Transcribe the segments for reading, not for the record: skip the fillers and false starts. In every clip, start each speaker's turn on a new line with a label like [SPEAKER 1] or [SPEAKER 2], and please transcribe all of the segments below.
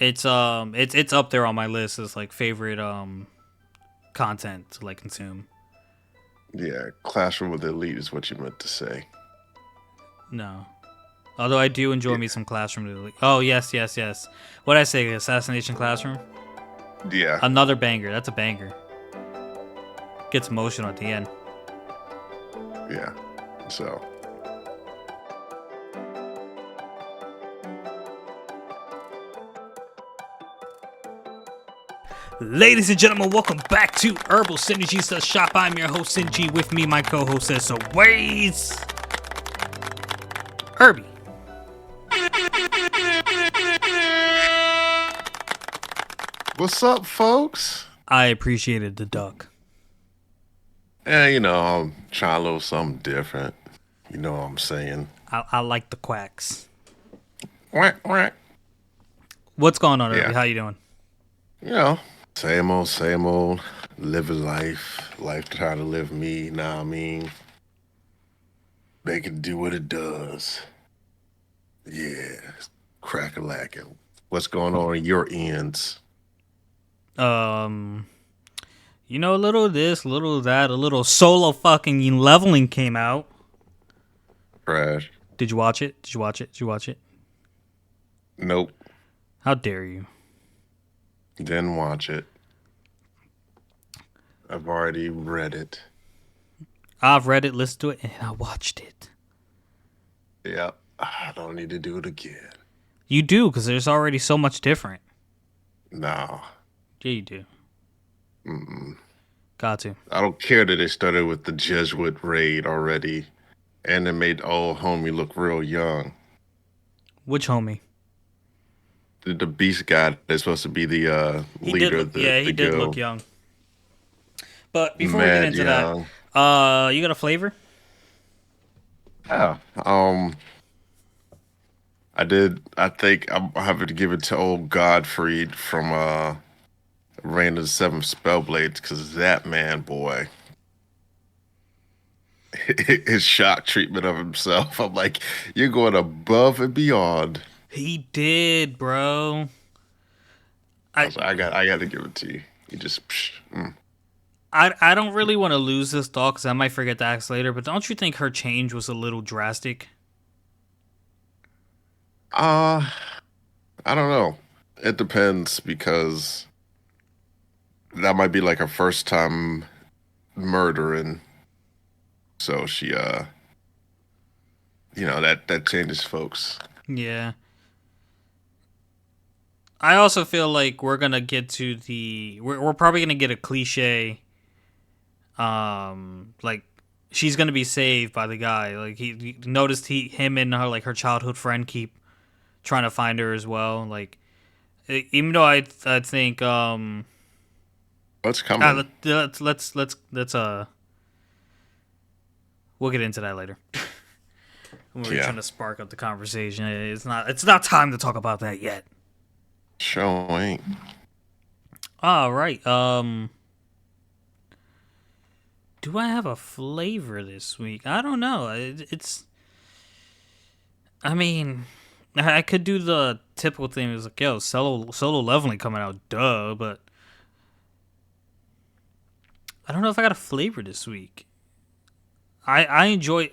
[SPEAKER 1] it's up there on my list as like favorite content to like consume.
[SPEAKER 2] Yeah, Classroom with the Elite is what you meant to say.
[SPEAKER 1] No. Although I do enjoy
[SPEAKER 2] Yeah,
[SPEAKER 1] me some Classroom. Oh yes, yes, yes. What did I say? Assassination Classroom.
[SPEAKER 2] yeah,
[SPEAKER 1] Another banger. That's a banger. Gets emotional at the end.
[SPEAKER 2] yeah. So,
[SPEAKER 1] Ladies and gentlemen, welcome back to Herbal Synergy the Shop. I'm your host Synergy. With me, my co-host as always, Herbie.
[SPEAKER 2] what's up, folks?
[SPEAKER 1] I appreciated the duck.
[SPEAKER 2] Yeah, I'm trying a little something different. You know what I'm saying?
[SPEAKER 1] I like the quacks.
[SPEAKER 2] Quack, quack.
[SPEAKER 1] What's going on, Herbie?
[SPEAKER 2] Yeah,
[SPEAKER 1] How you doing?
[SPEAKER 2] you know, same old, same old. Living life, life trying to live me. Now I mean, make it do what it does. Yeah, crack a lacking. What's going on in your ends?
[SPEAKER 1] Um, a little of this, a little of that, a little solo fucking leveling came out.
[SPEAKER 2] Trash.
[SPEAKER 1] Did you watch it? Did you watch it? Did you watch it?
[SPEAKER 2] Nope.
[SPEAKER 1] How dare you?
[SPEAKER 2] Didn't watch it. I've already read it.
[SPEAKER 1] I've read it, listened to it, and I watched it.
[SPEAKER 2] Yep. I don't need to do it again.
[SPEAKER 1] You do, because there's already so much different.
[SPEAKER 2] No.
[SPEAKER 1] Yeah, you do.
[SPEAKER 2] Mm-mm.
[SPEAKER 1] Got to.
[SPEAKER 2] I don't care that they started with the Jesuit raid already, and they made old homie look real young.
[SPEAKER 1] Which homie?
[SPEAKER 2] The beast guy that's supposed to be the
[SPEAKER 1] He did
[SPEAKER 2] leader
[SPEAKER 1] look.
[SPEAKER 2] of
[SPEAKER 1] Yeah, he
[SPEAKER 2] the
[SPEAKER 1] did look
[SPEAKER 2] guild.
[SPEAKER 1] young. But before we get
[SPEAKER 2] Mad
[SPEAKER 1] into that,
[SPEAKER 2] young.
[SPEAKER 1] you got a flavor?
[SPEAKER 2] Yeah. I did. I think I'm having to give it to old Godfried from Reign of the Seven Spellblades because that man, boy, his shock treatment of himself. I'm like, you're going above and beyond.
[SPEAKER 1] He did, bro.
[SPEAKER 2] I
[SPEAKER 1] I
[SPEAKER 2] was like, I got to give it to you. He just,
[SPEAKER 1] I don't really want to lose this thought because I might forget to ask later. But don't you think her change was a little drastic?
[SPEAKER 2] uh, I don't know. It depends because that might be like her first time murdering. So she, that changes folks.
[SPEAKER 1] Yeah. I also feel like we're gonna get to the. We're probably gonna get a cliche. Like she's gonna be saved by the guy. Like he noticed him and her childhood friend keep trying to find her as well. Like even though I think
[SPEAKER 2] What's coming?
[SPEAKER 1] let's we'll get into that later. We're
[SPEAKER 2] Yeah,
[SPEAKER 1] trying to spark up the conversation. It's not time to talk about that yet.
[SPEAKER 2] show ain't.
[SPEAKER 1] All right. Do I have a flavor this week? I don't know. It's. I mean, I could do the typical thing. It's like, yo, solo leveling coming out, duh. But I don't know if I got a flavor this week. I enjoy.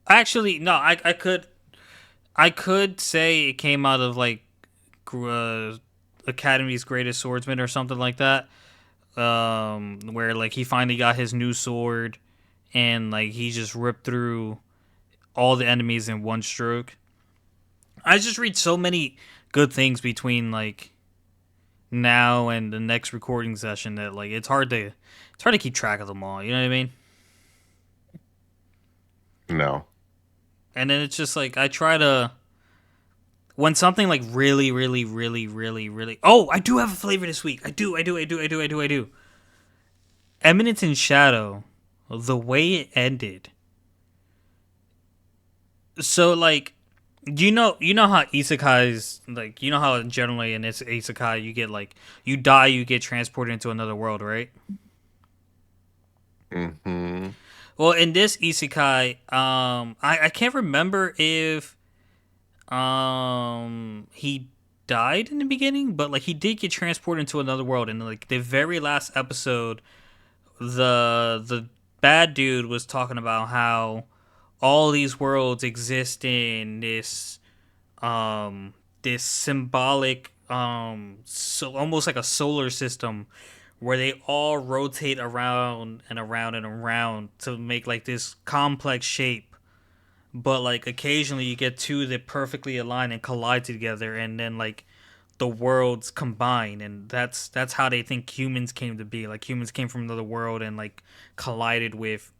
[SPEAKER 1] Actually, no. I could say it came out of like Academy's Greatest Swordsman or something like that. Where like he finally got his new sword, and like he just ripped through all the enemies in one stroke. I just read so many good things between like now and the next recording session that like it's hard to keep track of them all. You know what I mean?
[SPEAKER 2] No.
[SPEAKER 1] And then it's just like I try to when something like really, really, really, really, really. Oh, I do have a flavor this week. I do. I do. I do. I do. I do. I do. Eminence in Shadow, the way it ended. So like you know how isekais like you know how generally in this isekai you get like you die you get transported into another world, right?
[SPEAKER 2] Mm-hmm.
[SPEAKER 1] Well, in this isekai, I can't remember if he died in the beginning, but like he did get transported into another world. And like the very last episode, the bad dude was talking about how all these worlds exist in this symbolic so almost like a solar system where they all rotate around and around and around to make like this complex shape, but like occasionally you get two that perfectly align and collide together, and then like the worlds combine, and that's how they think humans came to be. Like humans came from another world and like collided with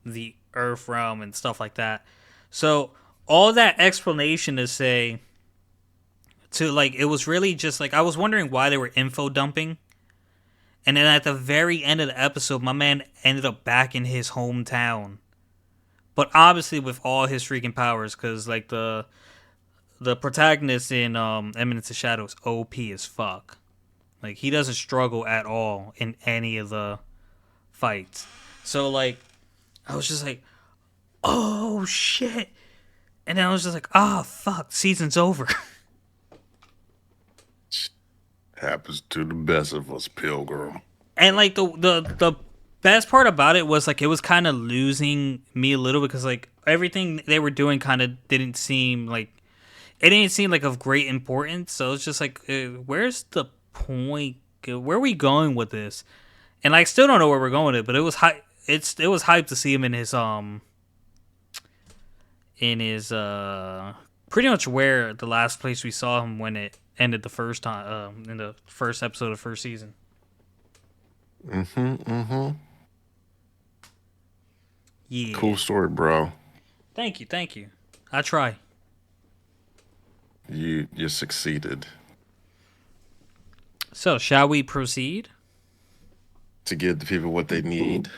[SPEAKER 1] the earth realm and stuff like that. So all that explanation to say to like it was really just like I was wondering why they were info dumping. And then at the very end of the episode, my man ended up back in his hometown. But obviously with all his freaking powers, because like the protagonist in Eminence of Shadows OP as fuck. Like he doesn't struggle at all in any of the fights. So like I was just like, oh shit. And then I was just like, ah, oh, fuck, season's over.
[SPEAKER 2] Happens to the best of us, Pilgrim.
[SPEAKER 1] And like the best part about it was like it was kind of losing me a little because like everything they were doing kind of didn't seem like it didn't seem like of great importance. So it's just like, where's the point? Where are we going with this? And I still don't know where we're going with it. But it was hype. It was hype to see him in his pretty much where the last place we saw him when it ended the first time in the first episode of the first season.
[SPEAKER 2] Mm-hmm.
[SPEAKER 1] Yeah.
[SPEAKER 2] Cool story, bro.
[SPEAKER 1] Thank you. I try.
[SPEAKER 2] You succeeded.
[SPEAKER 1] So, shall we proceed?
[SPEAKER 2] To give the people what they need.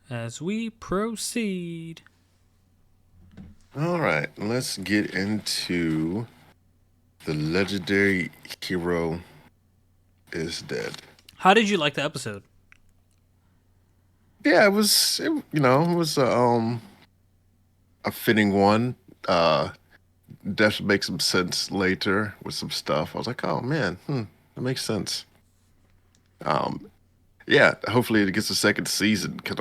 [SPEAKER 1] As we proceed.
[SPEAKER 2] All right, let's get into the legendary hero is dead.
[SPEAKER 1] How did you like the episode?
[SPEAKER 2] Yeah, it was a fitting one. Definitely makes some sense later with some stuff. I was like, oh man, that makes sense. Um, yeah, hopefully it gets a second season because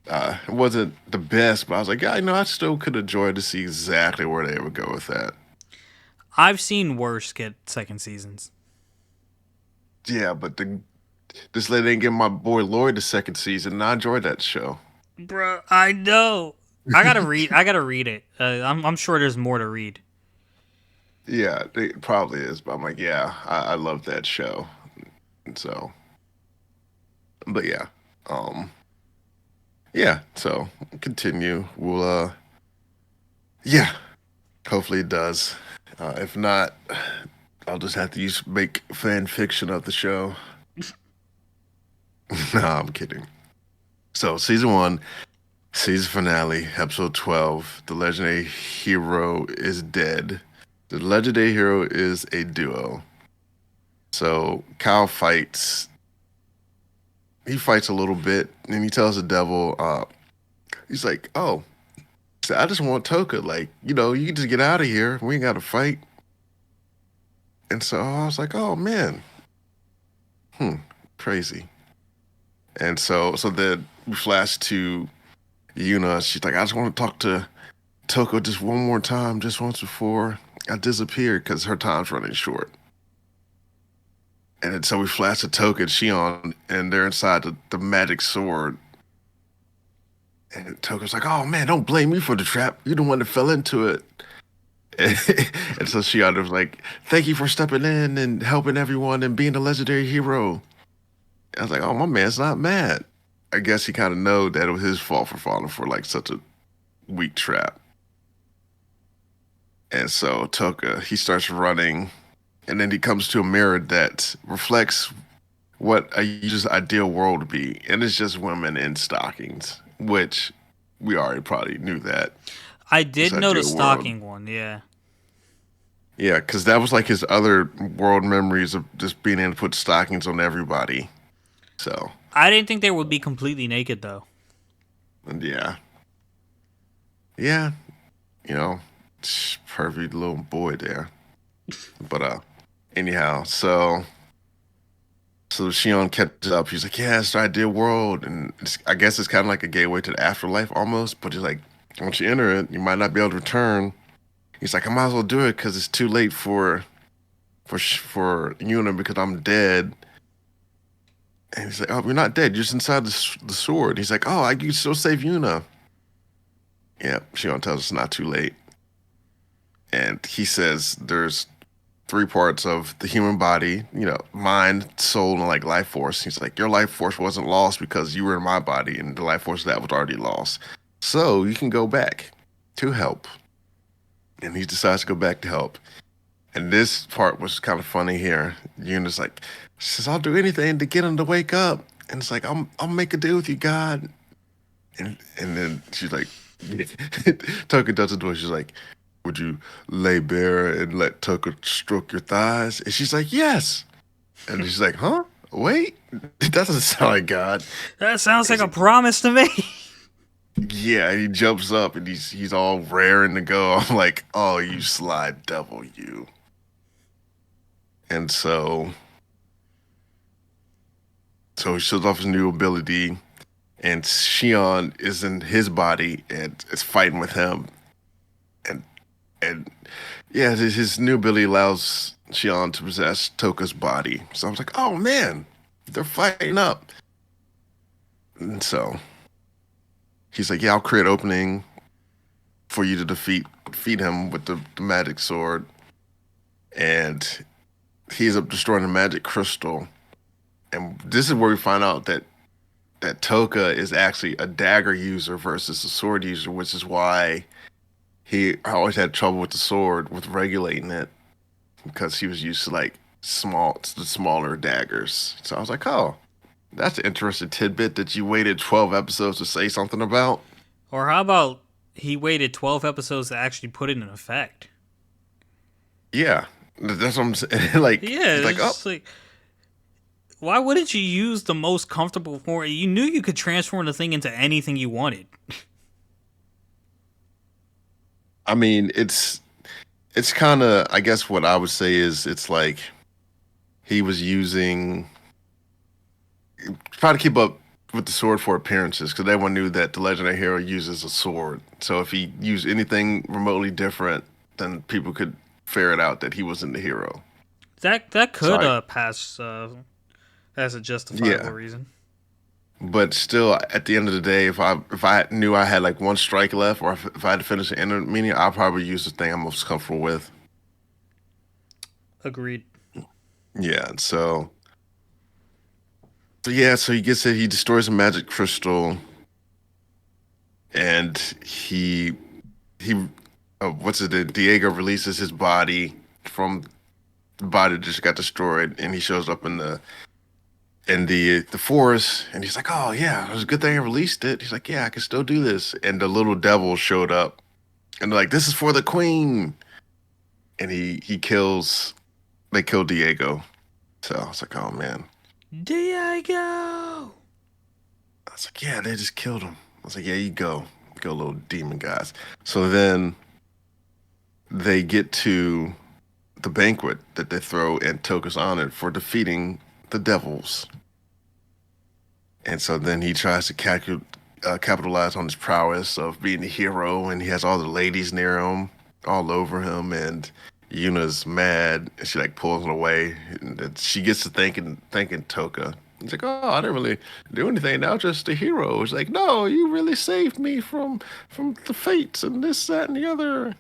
[SPEAKER 2] it wasn't the best, but I was like, yeah, I still could enjoy to see exactly where they would go with that.
[SPEAKER 1] I've seen worse get second seasons.
[SPEAKER 2] Yeah, but this lady didn't give my boy Lloyd the second season, and I enjoyed that show.
[SPEAKER 1] Bro, I know. I gotta read. I gotta read it. I'm sure there's more to read.
[SPEAKER 2] Yeah, it probably is, but I'm like, yeah, I love that show. And so, but yeah, um, yeah. So continue. We'll, yeah. Hopefully it does. If not, I'll just have to make fan fiction of the show. No, I'm kidding. So season one, season finale, episode 12. The legendary hero is dead. The legendary hero is a duo. So Kyle fights. He fights a little bit, and he tells the devil, he's like, "Oh, so I just want Toka. Like, you can just get out of here. We ain't got to fight." And so I was like, "Oh man, crazy." And so then we flash to Yuna. She's like, "I just want to talk to Toka just one more time, just once before I disappear, because her time's running short." And then so we flash to Toka and Shion, and they're inside the magic sword. And Toka's like, "Oh man, don't blame me for the trap. You're the one that fell into it." And so Shion was like, "Thank you for stepping in and helping everyone and being a legendary hero." I was like, "Oh, my man's not mad." I guess he kind of know that it was his fault for falling for like such a weak trap. And so Toka, he starts running, and then he comes to a mirror that reflects what a user's ideal world would be, and it's just women in stockings, which we already probably knew that.
[SPEAKER 1] I did know the stocking one, yeah.
[SPEAKER 2] Yeah, because that was like his other world memories of just being able to put stockings on everybody. So
[SPEAKER 1] I didn't think they would be completely naked though.
[SPEAKER 2] and yeah, you know, Perfect little boy there. But anyhow, so Shion catches up. He's like, "Yeah, it's the ideal world," and I guess it's kind of like a gateway to the afterlife almost. But he's like, once you enter it, you might not be able to return. He's like, "I might as well do it because it's too late for Yuna because I'm dead." And he's like, "Oh, you're not dead. You're just inside the sword." He's like, "Oh, I can still save Yuna." Yeah, Shion tells us it's not too late, and he says there's three parts of the human body, mind, soul, and like life force. He's like, your life force wasn't lost because you were in my body, and the life force of that was already lost. So you can go back to help. And he decides to go back to help. And this part was kind of funny here. Yuna's like, she says, I'll do anything to get him to wake up. And it's like, I'll make a deal with you, God. And then she's like, Tucker does the door. She's like, would you lay bare and let Tucker stroke your thighs? And she's like, yes. And she's like, huh? Wait, that doesn't sound like God.
[SPEAKER 1] That sounds like a promise to me.
[SPEAKER 2] Yeah, he jumps up and he's all raring to go. I'm like, oh, you sly devil, you. And so he shows off his new ability, and Shion is in his body and is fighting with him. And and yeah, his new ability allows Shion to possess Toka's body. So I was like, oh man, they're fighting up. And so he's like, yeah, I'll create an opening for you to defeat him with the magic sword. And he ends up destroying the magic crystal. And this is where we find out that Toka is actually a dagger user versus a sword user, which is why he always had trouble with the sword, with regulating it, because he was used to like the smaller daggers. So I was like, oh, that's an interesting tidbit that you waited 12 episodes to say something about.
[SPEAKER 1] Or how about he waited 12 episodes to actually put it in effect?
[SPEAKER 2] Yeah, that's what I'm saying. Like,
[SPEAKER 1] Yeah,
[SPEAKER 2] he's
[SPEAKER 1] it's
[SPEAKER 2] like, oh,
[SPEAKER 1] just like, why wouldn't you use the most comfortable form? You knew you could transform the thing into anything you wanted.
[SPEAKER 2] I mean, it's kind of, I guess what I would say is it's like he was using, try to keep up with the sword for appearances because everyone knew that the legendary hero uses a sword. So if he used anything remotely different, then people could ferret out that he wasn't the hero.
[SPEAKER 1] That
[SPEAKER 2] So
[SPEAKER 1] could pass as a justifiable
[SPEAKER 2] yeah,
[SPEAKER 1] reason.
[SPEAKER 2] but still, at the end of the day, if I knew I had like one strike left, or if I had to finish an intermediate, I'll probably use the thing I'm most comfortable with.
[SPEAKER 1] Agreed.
[SPEAKER 2] Yeah, so yeah, so he gets it. He destroys a magic crystal, and he what's it? Diego releases his body from the body that just got destroyed, and he shows up in the forest, and he's like, "Oh yeah, it was a good thing I released it." He's like, "Yeah, I can still do this." And the little devil showed up, and they're like, "This is for the queen," and he kills. They kill Diego. So I was like, "Oh man."
[SPEAKER 1] Diego!
[SPEAKER 2] I was like, "Yeah, they just killed him." I was like, "Yeah, you go, little demon guys." So then they get to the banquet that they throw in Toka's honor for defeating the devils. And so then he tries to capitalize on his prowess of being a hero, and he has all the ladies near him, all over him, and Yuna's mad, and she like pulls it away, and then she gets to thinking Toka. He's like, "Oh, I didn't really do anything. Now just a hero." It's like, "No, you really saved me from the fates and this, that, and the other."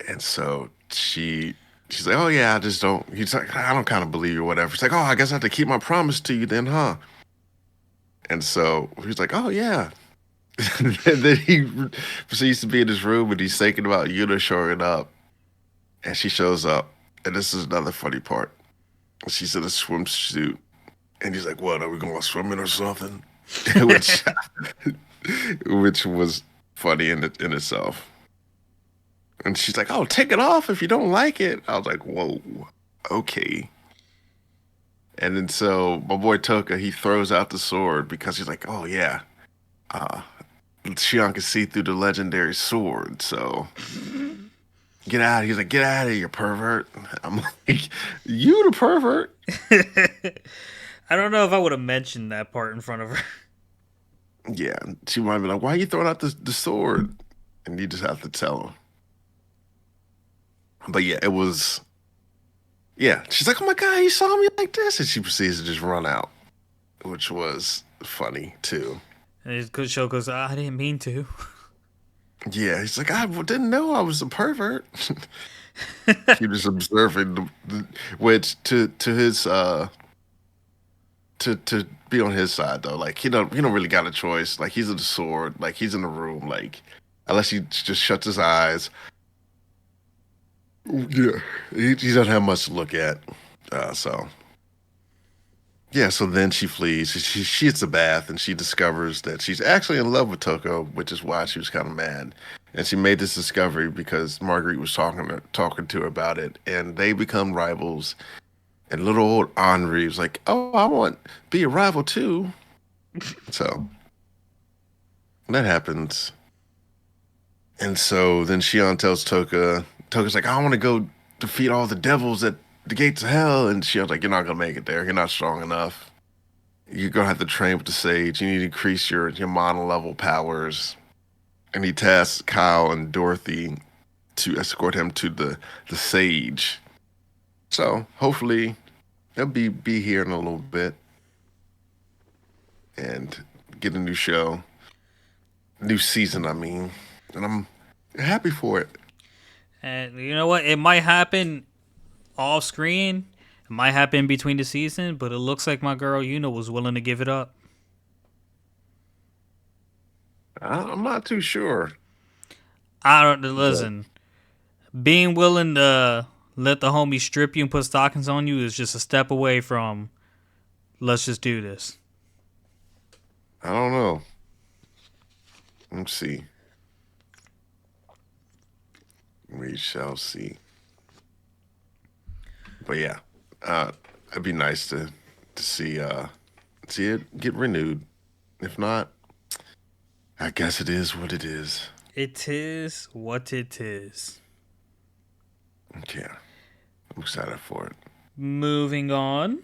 [SPEAKER 2] And so she's like, "Oh yeah, I just don't." He's like, "I don't kind of believe you, or whatever." She's like, "Oh, I guess I have to keep my promise to you then, huh?" And so he's like, "Oh yeah." And then he proceeds to be in his room, and he's thinking about Yuna showing up, and she shows up, and this is another funny part. She's in a swimsuit, and he's like, "What? Are we going swimming or something?" which which was funny in itself. And she's like, "Oh, take it off if you don't like it." I was like, "Whoa, okay." And then so my boy Toka, he throws out the sword because he's like, "Oh yeah, uh, Shion can see through the legendary sword. So get out. He's like, get out of here, pervert. I'm like, you the pervert.
[SPEAKER 1] I don't know if I would have mentioned that part in front of her.
[SPEAKER 2] Yeah, she might be like, why are you throwing out the sword? And you just have to tell him. But yeah, it was. Yeah, she's like, oh my god, you saw me like this, and she proceeds to just run out, which was funny too.
[SPEAKER 1] And Shoko's, I didn't mean to.
[SPEAKER 2] Yeah, he's like, I didn't know I was a pervert. He was observing, which to his to be on his side though. Like he don't really got a choice. Like he's in the sword. Like he's in the room. Like unless he just shuts his eyes. Yeah, he doesn't have much to look at. So yeah, so then she flees. She hits a bath and she discovers that she's actually in love with Toko, which is why she was kind of mad. And she made this discovery because Marguerite was talking to her about it, and they become rivals. And little old Henri was like, "Oh, I want to be a rival too." So that happens, and so then Shion tells Toka. Toka's like, "I want to go defeat all the devils at the gates of hell," and Shion's like, "You're not gonna make it there. You're not strong enough. You're gonna have to train with the sage. You need to increase your mono level powers." And he tasks Kyle and Dorothy to escort him to the sage. So hopefully they'll be here in a little bit and get a new show, new season. I mean, and I'm happy for it.
[SPEAKER 1] And you know what? It might happen off screen. It might happen between the season, but it looks like my girl Yuna was willing to give it up.
[SPEAKER 2] I'm not too sure,
[SPEAKER 1] I don't
[SPEAKER 2] but
[SPEAKER 1] listen. Being willing to let the homie strip you and put stockings on you is just a step away from let's just do this.
[SPEAKER 2] I don't know. Let's see. We shall see. But yeah, it'd be nice to see it get renewed. If not, I guess it is what it is.
[SPEAKER 1] It is what it is.
[SPEAKER 2] Yeah, I'm excited for it.
[SPEAKER 1] Moving on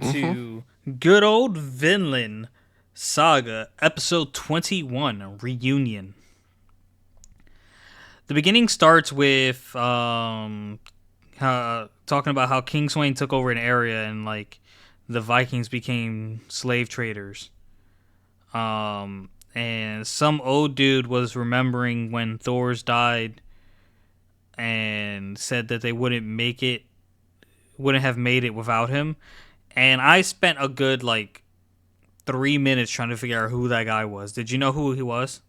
[SPEAKER 2] Hmm.
[SPEAKER 1] to good old Vinland Saga, episode 21, Reunion. The beginning starts with talking about how King Swain took over an area and like the Vikings became slave traders. And some old dude was remembering when Thor's died and said that they wouldn't have made it without him. And I spent a good like 3 minutes trying to figure out who that guy was. Did you know who he was?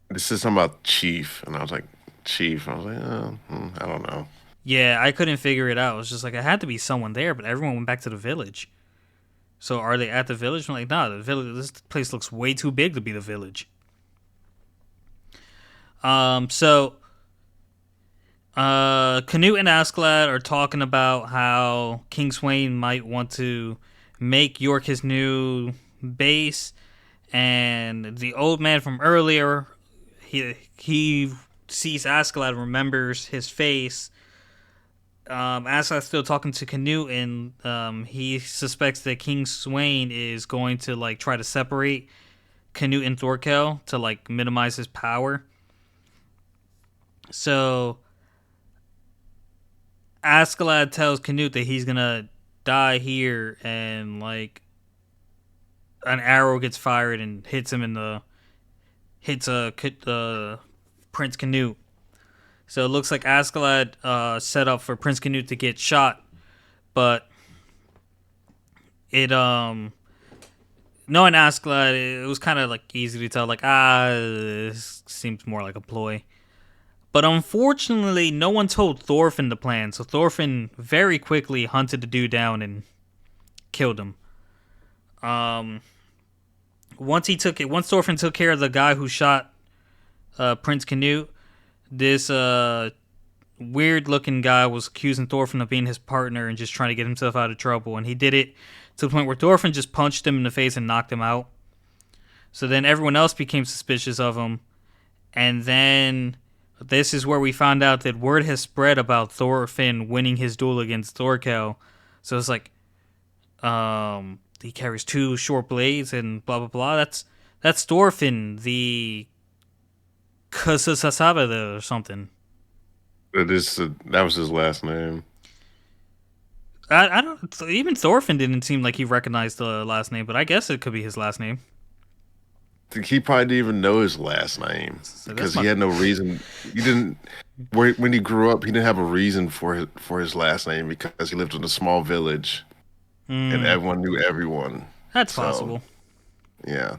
[SPEAKER 2] This is something about Chief, and I was like, Chief. I was like, I don't know.
[SPEAKER 1] Yeah, I couldn't figure it out. It was just like it had to be someone there, but everyone went back to the village. So are they at the village? I'm like, nah, the village. This place looks way too big to be the village. So Canute and Askeladd are talking about how King Swain might want to make York his new base, and the old man from earlier, he sees Askeladd and remembers his face. Askeladd's still talking to Canute, and he suspects that King Swain is going to like try to separate Canute and Thorkel to like minimize his power. So Askeladd tells Canute that he's gonna die here, and like an arrow gets fired and hits him in the hits Prince Canute. So it looks like Askeladd set up for Prince Canute to get shot, but it knowing Askeladd, it was kind of like easy to tell like this seems more like a ploy. But unfortunately, no one told Thorfinn the plan, so Thorfinn very quickly hunted the dude down and killed him. Um, once Thorfinn took care of the guy who shot Prince Canute, this weird looking guy was accusing Thorfinn of being his partner and just trying to get himself out of trouble, and he did it to the point where Thorfinn just punched him in the face and knocked him out. So then everyone else became suspicious of him. And then this is where we found out that word has spread about Thorfinn winning his duel against Thorkel. So it's like, he carries two short blades and blah blah blah. That's Thorfinn, the Kusasabada or something.
[SPEAKER 2] That was his last name.
[SPEAKER 1] I don't even Thorfinn didn't seem like he recognized the last name, but I guess it could be his last name.
[SPEAKER 2] I think he probably didn't even know his last name
[SPEAKER 1] So that's
[SPEAKER 2] because
[SPEAKER 1] my
[SPEAKER 2] he had no reason. He didn't. When he grew up, he didn't have a reason for his last name because he lived in a small village and
[SPEAKER 1] mm,
[SPEAKER 2] everyone knew everyone.
[SPEAKER 1] that's
[SPEAKER 2] So
[SPEAKER 1] possible.
[SPEAKER 2] yeah,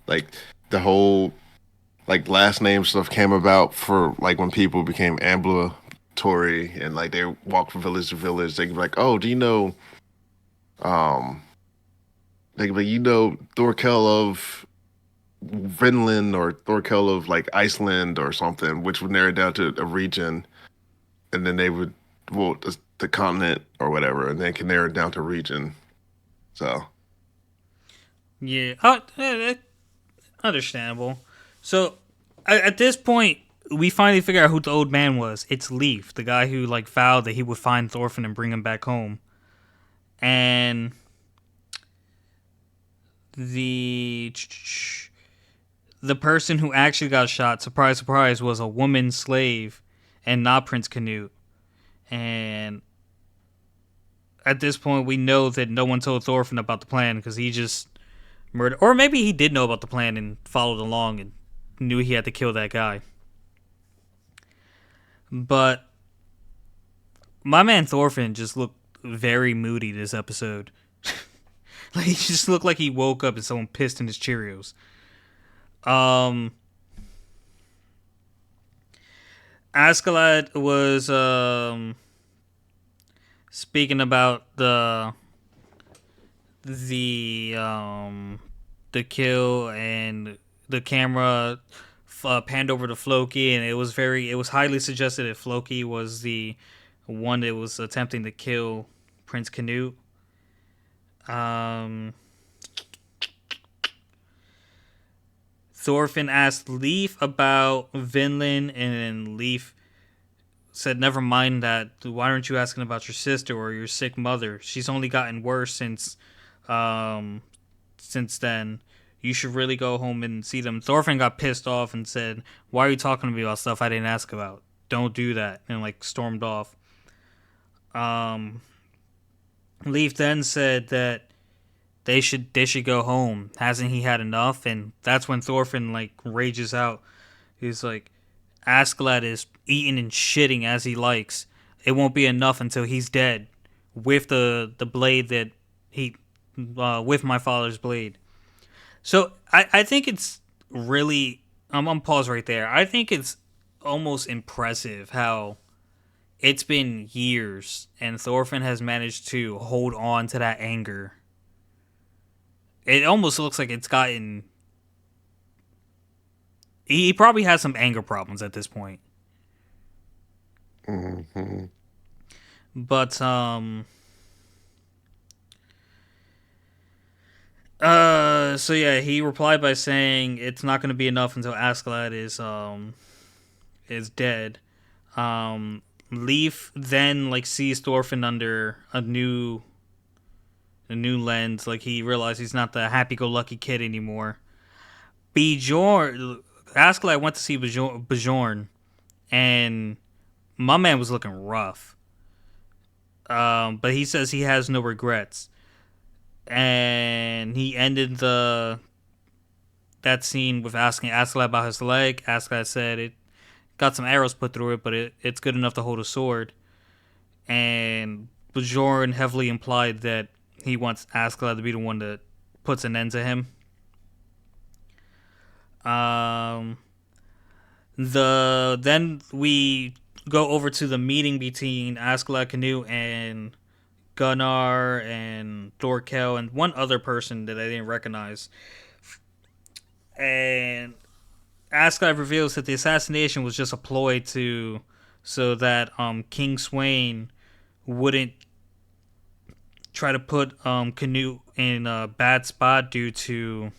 [SPEAKER 2] like the whole like last name stuff came about for like when people became ambulatory and like they walked from village to village. They could be like, oh, do you know? Um, they could be, you know, Thorkel of Vinland or Thorkel of like Iceland or something, which would narrow it down to a region, and then they would well the continent or whatever, and they can narrow it down to region. So
[SPEAKER 1] Yeah, understandable. So at this point, we finally figure out who the old man was. It's Leaf, the guy who like vowed that he would find Thorfinn and bring him back home. And the the person who actually got shot, surprise, surprise, was a woman slave and not Prince Canute. And at this point, we know that no one told Thorfinn about the plan because he just murdered. Or maybe he did know about the plan and followed along and knew he had to kill that guy. But my man Thorfinn just looked very moody this episode. Like he just looked like he woke up and someone pissed in his Cheerios. Um, Askeladd was speaking about the kill, and the camera panned over to Floki, and it was highly suggested that Floki was the one that was attempting to kill Prince Canute. Um, Thorfinn asked Leaf about Vinland, and then Leaf said, "Never mind that. Why aren't you asking about your sister or your sick mother? She's only gotten worse um, since then. You should really go home and see them." Thorfinn got pissed off and said, "Why are you talking to me about stuff I didn't ask about? Don't do that," and like stormed off. Um, Leaf then said that they should go home. Hasn't he had enough? And that's when Thorfinn like rages out. He's like, Askeladd is eating and shitting as he likes. It won't be enough until he's dead, with the blade that he with my father's blade. So I think it's really I'm gonna pause right there. I think it's almost impressive how it's been years and Thorfinn has managed to hold on to that anger. It almost looks like it's gotten. He probably has some anger problems at this point.
[SPEAKER 2] hmm
[SPEAKER 1] But so yeah, he replied by saying it's not going to be enough until Askeladd is dead. Leaf then like sees Thorfinn under a new lens. Like he realized he's not the happy-go-lucky kid anymore. Bjorn Askeladd went to see Bjorn, and my man was looking rough. But he says he has no regrets, and he ended the that scene with asking Askeladd about his leg. Askeladd said it got some arrows put through it, but it's good enough to hold a sword. And Bjorn heavily implied that he wants Askeladd to be the one that puts an end to him. Um, then we go over to the meeting between Askeladd Canute and Gunnar and Thorkel and one other person that I didn't recognize. And Askeladd reveals that the assassination was just a ploy to so that King Swain wouldn't try to put Canute in a bad spot due to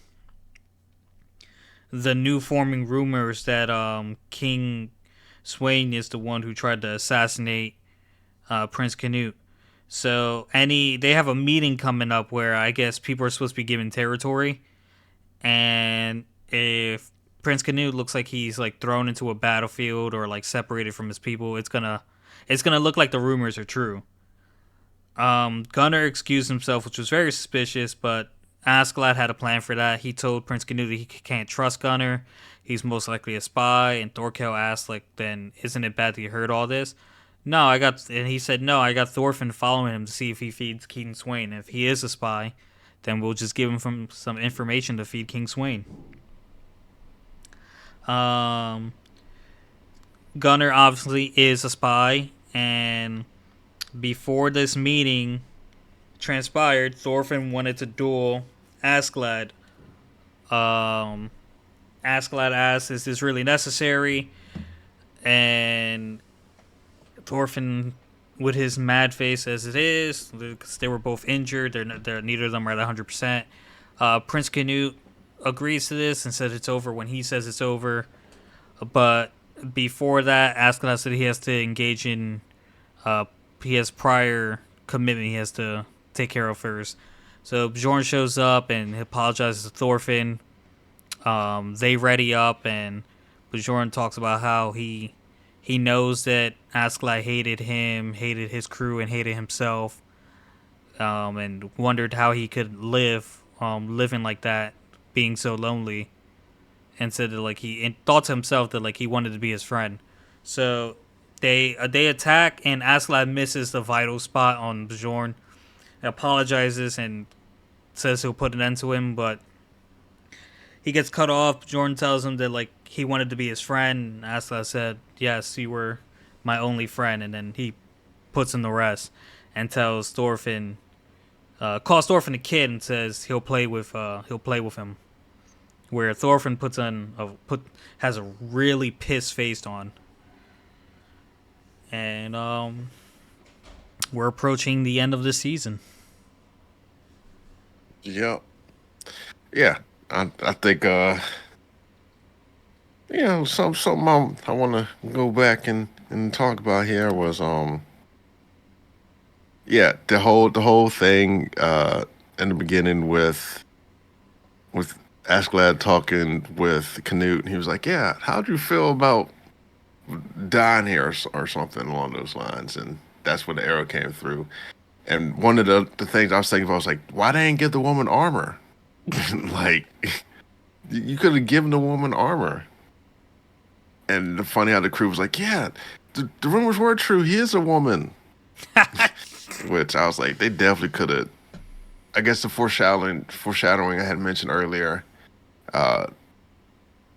[SPEAKER 1] the new forming rumors that King Swain is the one who tried to assassinate Prince Canute. So they have a meeting coming up where I guess people are supposed to be given territory, and if Prince Canute looks like he's like thrown into a battlefield or like separated from his people, it's gonna look like the rumors are true. Gunnar excused himself, which was very suspicious, but Askeladd had a plan for that. He told Prince Canute he can't trust Gunnar. He's most likely a spy. And Thorkel asked, like, then isn't it bad that you heard all this? No, and he said, no, I got Thorfinn following him to see if he feeds King Swain. If he is a spy, then we'll just give him some information to feed King Swain. Um, Gunnar obviously is a spy, and before this meeting transpired, Thorfinn wanted to duel Askeladd. Um, Askeladd asked, "Is this really necessary?" And Thorfinn, with his mad face as it is, because they were both injured, they're neither of them are at 100%. Prince Canute agrees to this and says it's over when he says it's over. But before that, Askeladd said he has to engage in. He has prior commitment he has to take care of first. So Bjorn shows up and apologizes to Thorfinn. They ready up, and Bjorn talks about how he knows that Askeladd hated him, hated his crew, and hated himself, and wondered how he could live, living like that, being so lonely, and said that like he thought to himself that like he wanted to be his friend. So they attack, and Askeladd misses the vital spot on Bjorn, apologizes and says he'll put an end to him, but he gets cut off. Jordan tells him that like he wanted to be his friend. Askeladd said, "Yes, you were my only friend," and then he puts in the rest and tells Thorfinn, calls Thorfinn a kid and says he'll play with him. Where Thorfinn has a really pissed face on, and we're approaching the end of the season.
[SPEAKER 2] Yep. Yeah. I think something I want to go back and talk about here was yeah, the whole thing in the beginning with Askeladd talking with Canute, and he was like, "Yeah, how do you feel about dying here or something along those lines?" And that's when the arrow came through. And one of the things I was thinking about was like, why they didn't give the woman armor? Like, you could have given the woman armor. And the funny how the crew was like, yeah, the rumors were true. He is a woman. Which I was like, they definitely could have. I guess the foreshadowing I had mentioned earlier, uh,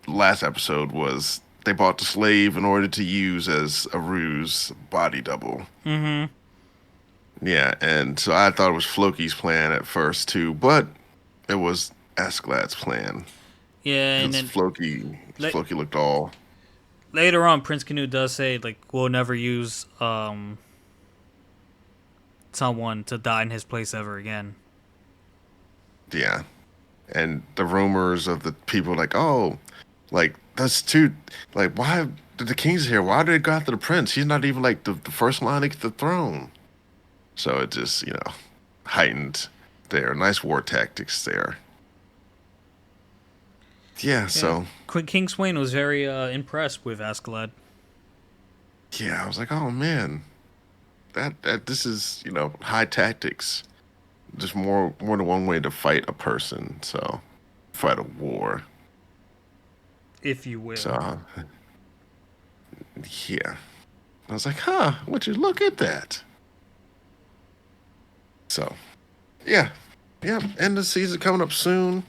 [SPEAKER 2] last episode was they bought the slave in order to use as a ruse body double.
[SPEAKER 1] Mm-hmm.
[SPEAKER 2] Yeah, and so I thought it was Floki's plan at first too, but it was Askeladd's plan
[SPEAKER 1] Yeah, and
[SPEAKER 2] because
[SPEAKER 1] then
[SPEAKER 2] Floki looked all.
[SPEAKER 1] later on, Prince Canute does say like we'll never use someone to die in his place ever again.
[SPEAKER 2] Yeah, and the rumors of the people like, oh, like that's too, like why did the king's here? Why did it go after the prince? He's not even like the first line to get the throne. So it just heightened their nice war tactics there. Yeah,
[SPEAKER 1] Yeah,
[SPEAKER 2] so
[SPEAKER 1] King Swain was very impressed with Askeladd.
[SPEAKER 2] yeah, I was like, oh man, that this is high tactics. Just more than one way to fight a person. So fight a war.
[SPEAKER 1] If you will.
[SPEAKER 2] So yeah, I was like, huh, would you look at that? So yeah, yeah, end of the season coming up soon.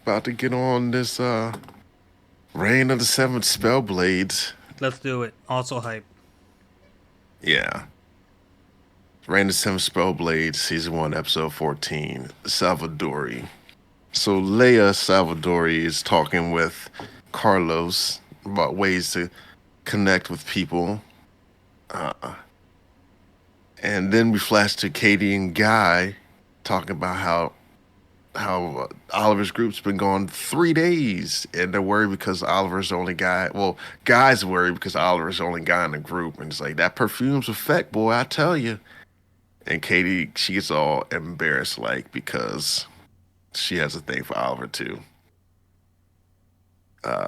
[SPEAKER 2] About to get on this Reign of the Seven Spellblades.
[SPEAKER 1] Let's do it. Also hype.
[SPEAKER 2] Yeah. Reign of the Seven Spellblades, Season 1, Episode 14, Salvadori. So Leia Salvadori is talking with Carlos about ways to connect with people. Uh, And then we flash to Katie and Guy talking about how Oliver's group's been gone 3 days, and they're worried because Oliver's the only guy. Well, Guy's worried because Oliver's the only guy in the group, and it's like that perfume's effect, boy. I tell you. And Katie, she gets all embarrassed, like because she has a thing for Oliver too.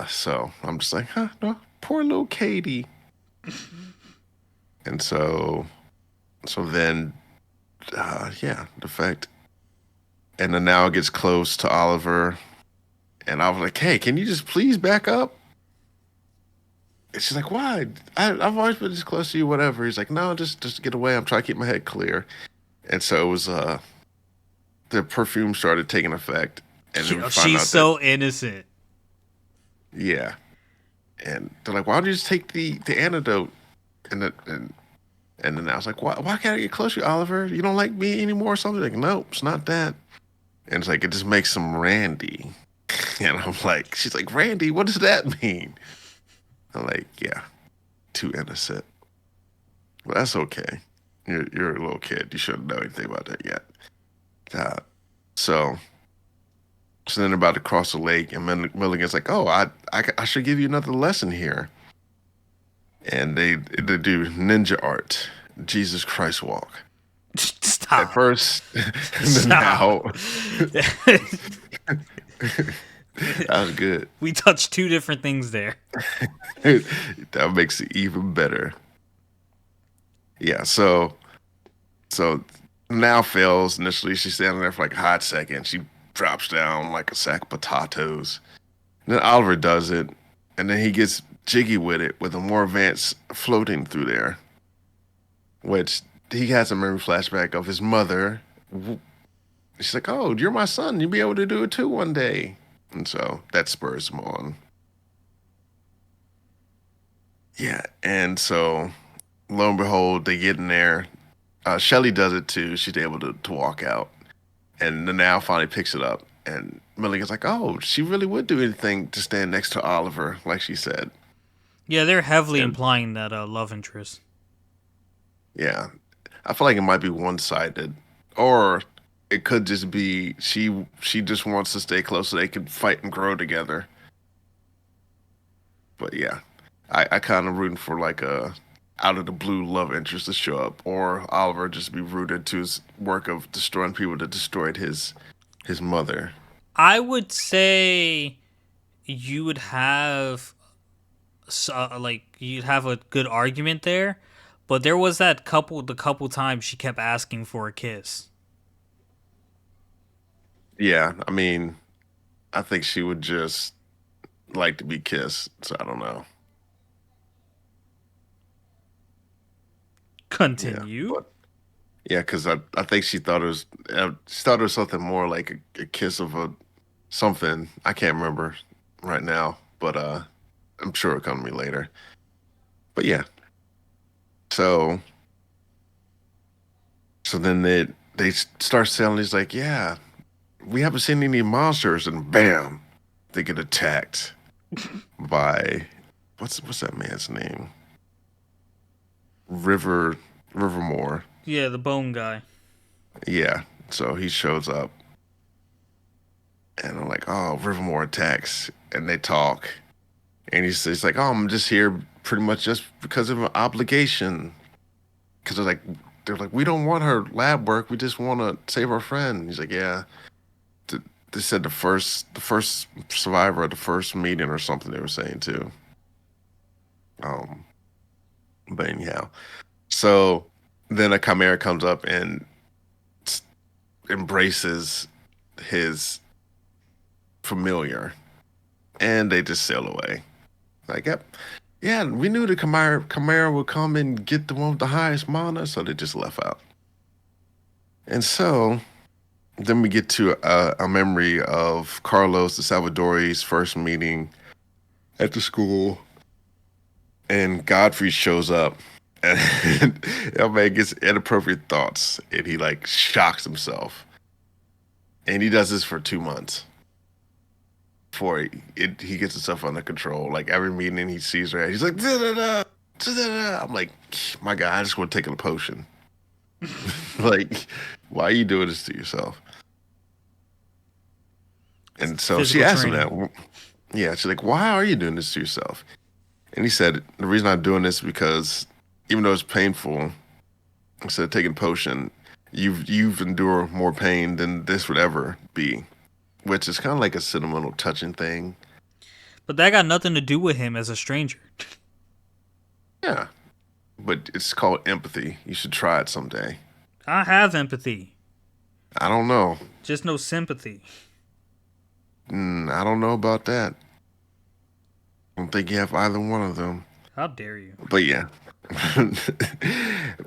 [SPEAKER 2] So I'm just like, huh, no, poor little Katie. And so then, yeah, the fact, and then now it gets close to Oliver, and I was like, hey, can you just please back up? And she's like, why? I've always been this close to you, whatever. He's like, no, just get away. I'm trying to keep my head clear. And so it was, the perfume started taking effect, and then we
[SPEAKER 1] Yo,
[SPEAKER 2] find
[SPEAKER 1] she's
[SPEAKER 2] out that,
[SPEAKER 1] so innocent.
[SPEAKER 2] yeah, and they're like, why don't you just take the antidote? And then I was like, why can't I get close to you, Oliver? You don't like me anymore or something? Like, nope, it's not that. And it's like, it just makes him Randy. And I'm like, she's like, Randy, what does that mean? I'm like, yeah, too innocent. But that's okay. You're a little kid. You shouldn't know anything about that yet. Uh, so, so then they're about to cross the lake, and Milligan's like, oh, I should give you another lesson here. And they do ninja art, Jesus Christ walk. At
[SPEAKER 1] Stop.
[SPEAKER 2] first,
[SPEAKER 1] Stop.
[SPEAKER 2] now that was good.
[SPEAKER 1] We touched two different things there.
[SPEAKER 2] That makes it even better. Yeah, so now fails initially. She's standing there for like a hot second. She drops down like a sack of potatoes. And then Oliver does it, and then he gets jiggy with it with a more advanced floating through there, which he has a memory flashback of his mother. She's like, "Oh, you're my son. You'll be able to do it too one day." And so that spurs him on. Yeah, and so lo and behold, they get in there. Shelly does it too. She's able to walk out, and the now finally picks it up. And Milligan's like, "Oh, she really would do anything to stand next to Oliver, like she said."
[SPEAKER 1] Yeah, they're heavily
[SPEAKER 2] And
[SPEAKER 1] implying that love interest.
[SPEAKER 2] yeah, I feel like it might be one sided, or it could just be she just wants to stay close so they can fight and grow together. But yeah, I kind of rooting for like a out of the blue love interest to show up, or Oliver just be rooted to his work of destroying people that destroyed his mother.
[SPEAKER 1] I would say you would have like you'd have a good argument there, but there was the couple times she kept asking for a kiss.
[SPEAKER 2] Yeah, I mean, I think she would just like to be kissed. So I don't know. Yeah,
[SPEAKER 1] Continue.
[SPEAKER 2] but yeah, because I think she thought it was something more like a kiss of a something. I can't remember right now, but I'm sure it'll come to me later. But yeah, so so then they start selling. He's like, yeah, we haven't seen any monsters, and bam, they get attacked by what's that man's name? River Rivermore.
[SPEAKER 1] Yeah, the bone guy.
[SPEAKER 2] Yeah, so he shows up, and I'm like, oh, Rivermore attacks, and they talk, and he's like, oh, I'm just here pretty much just because of an obligation, because they're like, we don't want her lab work, we just want to save our friend. He's like, yeah. Th- They said the first survivor of the first meeting or something they were saying too. Um, but anyhow, so then a chimera comes up and s- embraces his familiar, and they just sail away. Like, yep, yeah, we knew the Chimera would come and get the one with the highest mana, so they just left out. And so then we get to a memory of Carlos the Salvadori's first meeting at the school, and Godfrey shows up, and that man gets inappropriate thoughts, and he like shocks himself, and he does this for 2 months before he gets himself under control. Like every meeting he sees her, he's like, da da da da da. I'm like, my God, I just want to take a potion. Like, why are you doing this to yourself? And so she
[SPEAKER 1] Physical
[SPEAKER 2] asked him
[SPEAKER 1] training.
[SPEAKER 2] that. Yeah, she's like, why are you doing this to yourself? And he said, the reason I'm doing this is because even though it's painful, instead of taking potion, you've endured more pain than this would ever be, which is kind of like a sentimental, touching thing.
[SPEAKER 1] But that got nothing to do with him as a stranger.
[SPEAKER 2] Yeah, but it's called empathy. You should try it someday.
[SPEAKER 1] I have empathy,
[SPEAKER 2] I don't know.
[SPEAKER 1] just no sympathy.
[SPEAKER 2] I don't know about that. I don't think you have either one of them.
[SPEAKER 1] How dare you?
[SPEAKER 2] But yeah.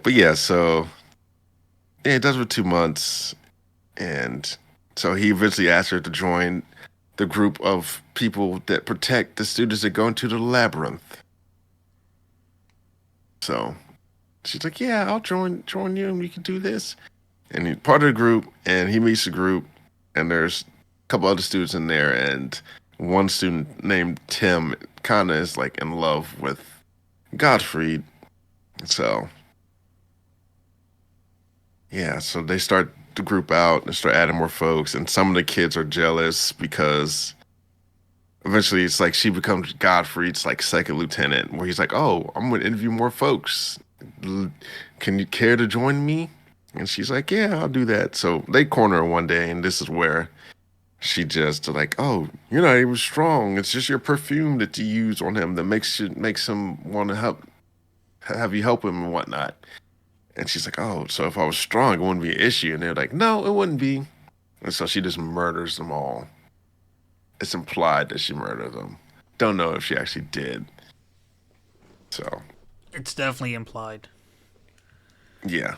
[SPEAKER 2] But yeah, so yeah, it does for 2 months. And so he eventually asked her to join the group of people that protect the students that go into the labyrinth. So she's like, "Yeah, I'll join you, and we can do this." And he's part of the group, and he meets the group, and there's a couple other students in there, and one student named Tim kind of is like in love with Gottfried. So yeah, so they start to group out and start adding more folks, and some of the kids are jealous because eventually it's like she becomes Godfrey's like second lieutenant, where he's like, "Oh, I'm gonna interview more folks. Can you care to join me?" And she's like, "Yeah, I'll do that." So they corner her one day, and this is where she just like, "Oh, you're not even strong. It's just your perfume that you use on him that makes him want to have you help him and whatnot." And she's like, "Oh, so if I was strong, it wouldn't be an issue." And they're like, "No, it wouldn't be." And so she just murders them all. It's implied that she murdered them. Don't know if she actually did. So
[SPEAKER 1] It's definitely implied.
[SPEAKER 2] yeah,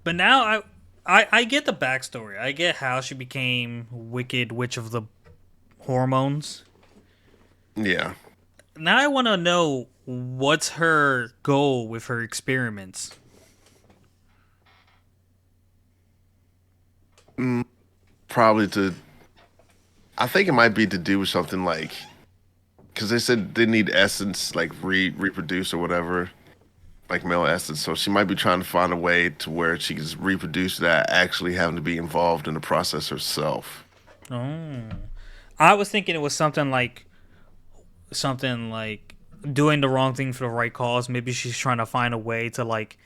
[SPEAKER 1] But now I get the backstory. I get how she became Wicked Witch of the Hormones.
[SPEAKER 2] yeah.
[SPEAKER 1] Now I want to know what's her goal with her experiments.
[SPEAKER 2] Mm, probably to. I think it might be to do with something like because they said they need essence like reproduce or whatever, like male essence. So she might be trying to find a way to where she can reproduce that, actually having to be involved in the process herself.
[SPEAKER 1] Oh, I was thinking it was something like doing the wrong thing for the right cause. Maybe she's trying to find a way to like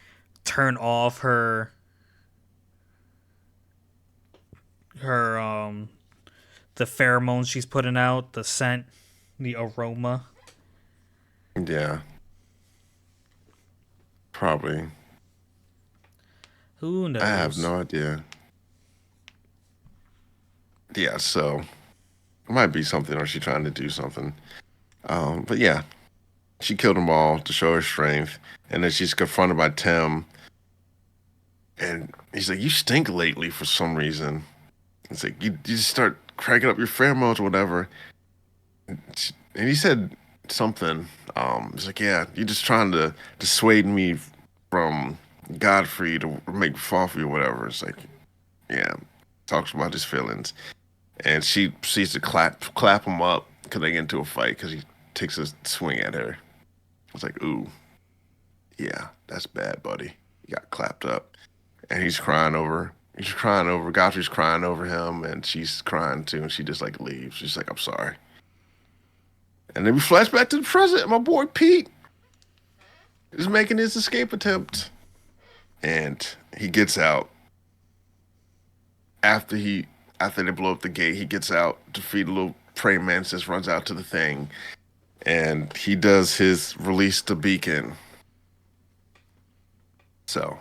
[SPEAKER 1] turn off her the pheromones she's putting out, the scent, the aroma.
[SPEAKER 2] Yeah, probably.
[SPEAKER 1] Who
[SPEAKER 2] I have
[SPEAKER 1] knows?
[SPEAKER 2] no idea. Yeah, so it might be something, or she trying to do something. But yeah, she killed them all to show her strength, and then she's confronted by Tim, and he's like, "You stink lately for some reason." It's like you just start cracking up your pheromones or whatever. And he said something. He's like, "Yeah, you're just trying to dissuade me from Godfrey to make me fall for you, or whatever." It's like, yeah, talks about his feelings, and she proceeds to clap him up because they get into a fight because he takes a swing at her. It's like, ooh, yeah, that's bad, buddy. He got clapped up, and he's crying over. He's crying over. Godfrey's crying over him, and she's crying too. And she just like leaves. She's like, "I'm sorry." And then we flash back to the present. My boy Pete is making his escape attempt, and he gets out after he after they blow up the gate. He gets out to feed a little praying mantis. Runs out to the thing, and he does his release the beacon. So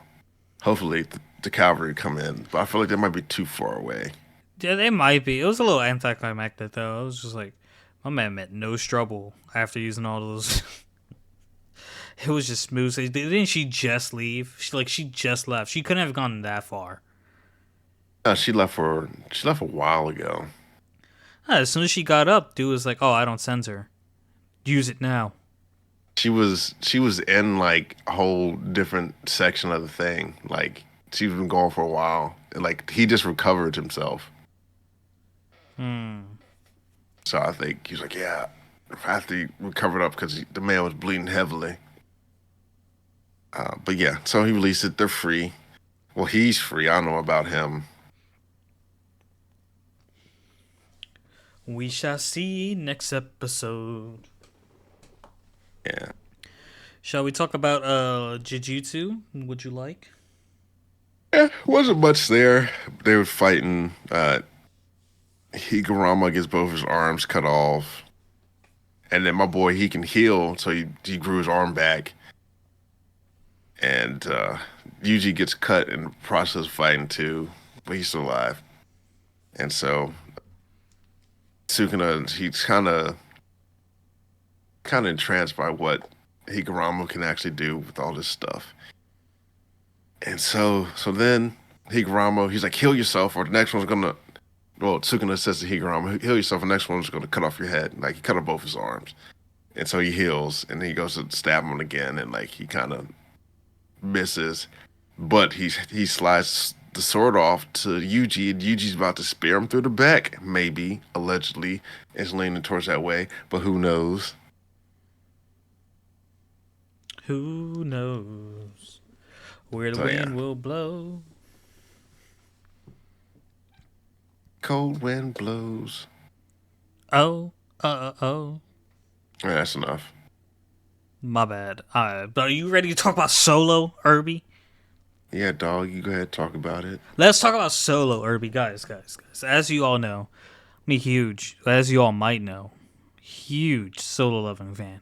[SPEAKER 2] hopefully the cavalry come in, but I feel like they might be too far away.
[SPEAKER 1] Yeah, they might be. It was a little anticlimactic though. It was just like my man met no struggle after using all those. It was just smooth. Didn't she just leave? She just left. She couldn't have gone that far.
[SPEAKER 2] She left a while ago.
[SPEAKER 1] As soon as she got up, dude was like, "Oh, I don't censor. Use it now."
[SPEAKER 2] She was in like a whole different section of the thing. Like she's been gone for a while. And, like he just recovered himself.
[SPEAKER 1] Hmm.
[SPEAKER 2] So I think he's like, yeah, after he recovered up because the man was bleeding heavily. But yeah, so he released it. They're free. Well, he's free. I don't know about him.
[SPEAKER 1] We shall see next episode.
[SPEAKER 2] Yeah.
[SPEAKER 1] Shall we talk about Jujutsu? Would you like?
[SPEAKER 2] Yeah, wasn't much there. They were fighting. Higurama gets both his arms cut off. And then my boy, he can heal, so he grew his arm back. And Yuji gets cut in the process of fighting too, but he's still alive. And so Sukuna, he's kind of entranced by what Higurama can actually do with all this stuff. And so then Higurama, he's like, heal yourself, or the next one's gonna. Well, Sukuna says to Higurama, heal yourself, the next one's gonna cut off your head. Like he cut off both his arms, and so he heals, and he goes to stab him again, and like he kind of misses, but he slides the sword off to Yuji, and Yuji's about to spear him through the back, maybe allegedly, is leaning towards that way, but who knows?
[SPEAKER 1] Who knows where the
[SPEAKER 2] So yeah,
[SPEAKER 1] wind will blow?
[SPEAKER 2] cold wind blows.
[SPEAKER 1] Oh, oh.
[SPEAKER 2] Yeah, that's enough.
[SPEAKER 1] My bad. But are you ready to talk about Solo, Irby?
[SPEAKER 2] Yeah, dog, you go ahead and talk about it.
[SPEAKER 1] Let's talk about Solo, Irby. Guys. As you all know, me huge, as you all might know, huge Solo loving fan.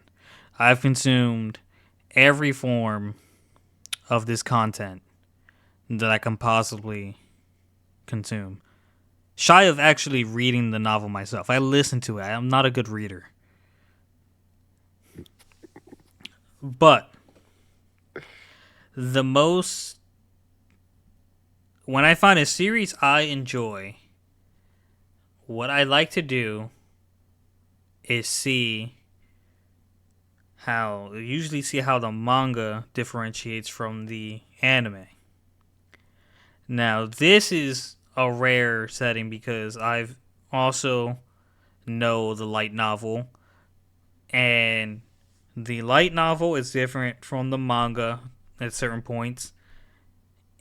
[SPEAKER 1] I've consumed every form of this content that I can possibly consume. Shy of actually reading the novel myself. I listen to it. I'm not a good reader. But the most when I find a series I enjoy, what I like to do is usually see how the manga differentiates from the anime. Now, this is a rare setting because I've also know the light novel, and the light novel is different from the manga at certain points,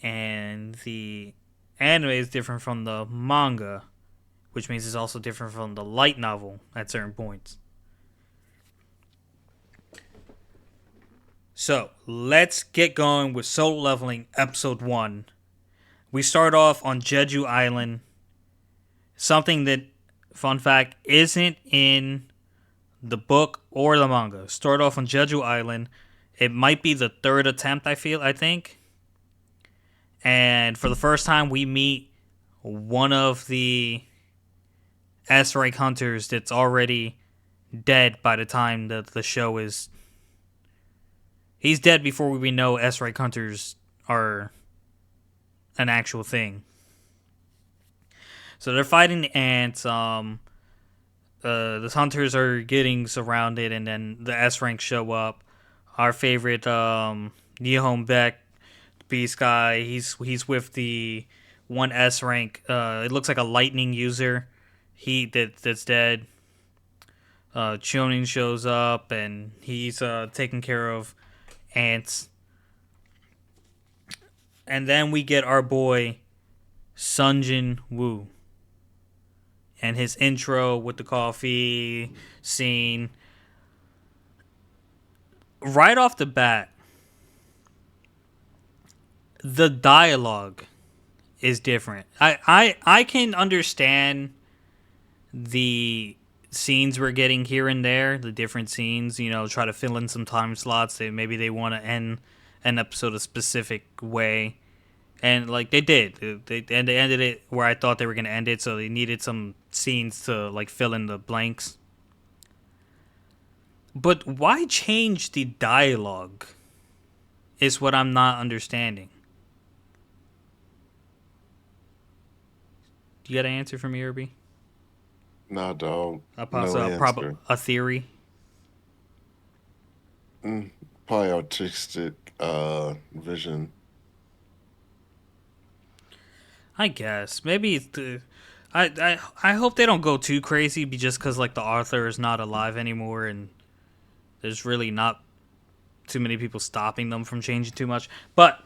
[SPEAKER 1] and the anime is different from the manga, which means it's also different from the light novel at certain points. So, let's get going with Solo Leveling Episode 1. We start off on Jeju Island, something that, fun fact, isn't in the book or the manga. Start off on Jeju Island. It might be the third attempt, I think. And for the first time, we meet one of the S-rank hunters that's already dead by the time that the show is. He's dead before we know S-rank hunters are an actual thing. So they're fighting the ants. The hunters are getting surrounded, and then the S rank show up. Our favorite Nihon Beck, Beast guy. He's with the one S rank. It looks like a lightning user. That's dead. Chonin shows up, and he's taking care of ants. And then we get our boy Sunjin Woo and his intro with the coffee scene. Right off the bat, the dialogue is different. I can understand the scenes we're getting here and there, the different scenes, try to fill in some time slots. Maybe they want to end an episode a specific way. And like they did, they ended it where I thought they were gonna end it. So they needed some scenes to like fill in the blanks. But why change the dialogue? Is what I'm not understanding. Do you got an answer for me, Irby?
[SPEAKER 2] Nah, dog,
[SPEAKER 1] A
[SPEAKER 2] no answer.
[SPEAKER 1] a theory.
[SPEAKER 2] Mm, Probably artistic vision.
[SPEAKER 1] I guess maybe it's the. I hope they don't go too crazy, just because like the author is not alive anymore, and there's really not too many people stopping them from changing too much. But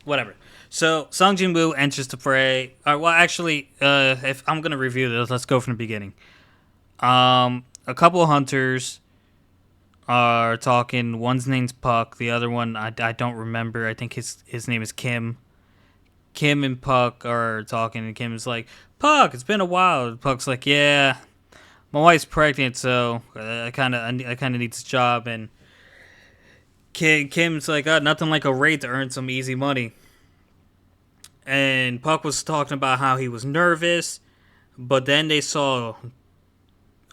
[SPEAKER 1] whatever. So Sung Jin Woo enters the fray. Well, actually, if I'm gonna review this, let's go from the beginning. A couple of hunters are talking. One's name's Puck. The other one I don't remember. I think his name is Kim. Kim and Puck are talking, and Kim is like, "Puck, it's been a while." And Puck's like, "Yeah, my wife's pregnant, so I kind of need this job." And Kim's like, "Nothing like a raid to earn some easy money." And Puck was talking about how he was nervous, but then they saw